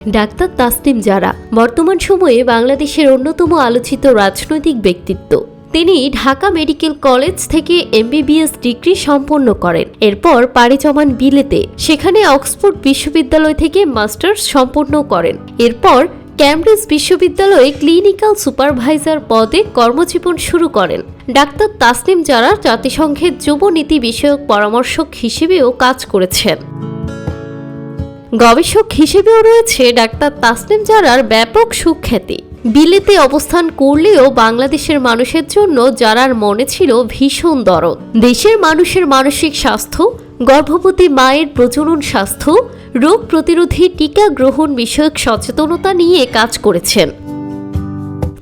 Doctor Tasnim জারা বর্তমান সময়ে বাংলাদেশের অন্যতম আলোচিত রাজনৈতিক ব্যক্তিত্ব। তিনি ঢাকা মেডিকেল কলেজ থেকে এমবিবিএস ডিগ্রি সম্পন্ন করেন। এরপর পাড়ি জমান বিলেতে, সেখানে অক্সফোর্ড বিশ্ববিদ্যালয় থেকে মাস্টার্স সম্পন্ন করেন। এরপর ক্যামব্রিজ বিশ্ববিদ্যালয়ে ক্লিনিক্যাল সুপারভাইজার পদে কর্মজীবন শুরু করেন। ডাক্তার তাসনিম জারা জাতিসংঘের যুব নীতি বিষয়ক পরামর্শক হিসেবেও কাজ করেছেন। গবেষক হিসেবেও রয়েছে ডাক্তার তাসনিম জারার ব্যাপক সুখ্যাতি। বিলেতে অবস্থান করলেও বাংলাদেশের মানুষের জন্য জারার মনে ছিল ভীষণ দরদ। দেশের মানুষের মানসিক স্বাস্থ্য, গর্ভবতী মায়ের প্রজনন স্বাস্থ্য, রোগ প্রতিরোধী টিকা গ্রহণ বিষয়ক সচেতনতা নিয়ে কাজ করেছেন।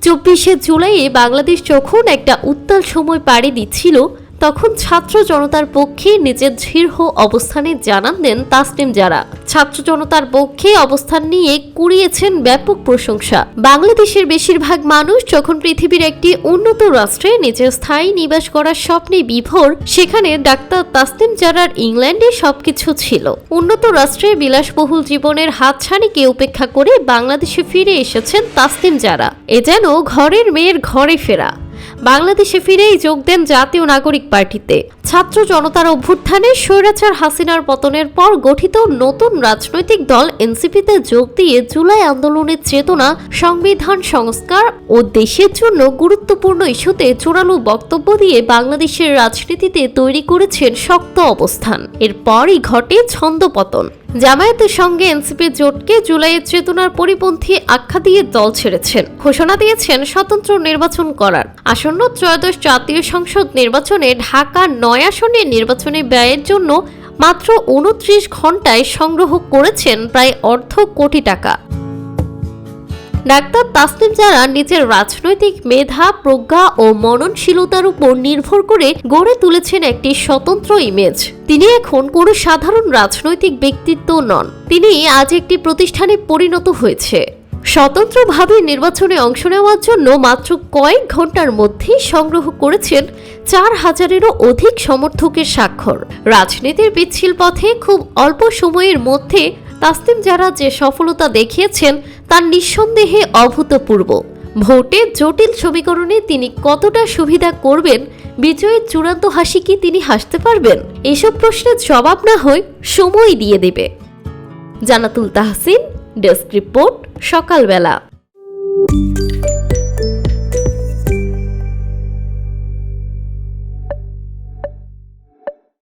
24শে জুলাইয়ে বাংলাদেশ যখন একটা উত্তাল সময় পাড়ি দিচ্ছিল, তখন ছাত্র জনতার পক্ষে নিজের দৃঢ় অবস্থানে জানান দেন তাসনিম জারা। ছাত্র জনতার পক্ষে অবস্থান নিয়ে কুড়িয়েছেন ব্যাপক প্রশংসা। বাংলাদেশের বেশিরভাগ মানুষ যখন পৃথিবীর একটি উন্নত রাষ্ট্রে নিজের স্থায়ী নিবাস করার স্বপ্নে বিভোর, সেখানে ডাক্তার তাসনিম জারার ইংল্যান্ডে সবকিছু ছিল। উন্নত রাষ্ট্রের বিলাসবহুল জীবনের হাতছানিকে উপেক্ষা করে বাংলাদেশে ফিরে এসেছেন তাসনিম জারা। এ যেন ঘরের মেয়ের ঘরে ফেরা। বাংলাদেশে ফিরেই যোগ দেন জাতীয় নাগরিক পার্টিতে। ছাত্র জনতার অভ্যুত্থানে স্বৈরাচার হাসিনার পতনের পর গঠিত নতুন রাজনৈতিক দল এনসিপিতে যোগ দিয়ে জুলাই আন্দোলনের চেতনা, সংবিধান সংস্কার ও দেশের জন্য গুরুত্বপূর্ণ ইস্যুতে জোরালো বক্তব্য দিয়ে বাংলাদেশের রাজনীতিতে তৈরি করেছেন শক্ত অবস্থান। এরপরই ঘটে ছন্দপতন। জামায়াতের সঙ্গে এনসিপির জোটকে জুলাইয়ের চেতনার পরিপন্থী আখ্যা দিয়ে দল ছেড়েছেন। ঘোষণা দিয়েছেন স্বতন্ত্র নির্বাচন করার। আসন্ন ত্রয়োদশ জাতীয় সংসদ নির্বাচনে ঢাকা 9 আসনের নির্বাচনী ব্যয়ের জন্য মাত্র 29 ঘন্টায় সংগ্রহ করেছেন প্রায় $1.5 কোটি টাকা। ডাক্তার তাসনিম জারা নিজের রাজনৈতিক মেধা, প্রজ্ঞা ও মননশীলতার উপর নির্ভর করে গড়ে তুলেছেন একটি স্বতন্ত্র ইমেজ। তিনি এখন কোনো সাধারণ রাজনৈতিক ব্যক্তিত্ব নন। তিনি আজ একটি প্রতিষ্ঠানে পরিণত হয়েছে। স্বতন্ত্রভাবে নির্বাচনে অংশ নেওয়ার জন্য মাত্র কয়েক ঘন্টার মধ্যে সংগ্রহ করেছেন 4000-এরও অধিক সমর্থকের স্বাক্ষর। রাজনীতির পিচ্ছিল পথে খুব অল্প সময়ের মধ্যে তাসনিম জারা যে সফলতা দেখিয়েছেন তা নিঃসন্দেহে অভূতপূর্ব। ভোটে জটিল সমীকরণে তিনি কতটা সুবিধা করবেন, বিজয়ের চূড়ান্ত হাসি কি তিনি হাসতে পারবেন? এসব প্রশ্নের জবাব না হয় সময় দিয়ে দেবে। জান্নাতুল তাহসিন, ডেস্ক রিপোর্ট, সকালবেলা।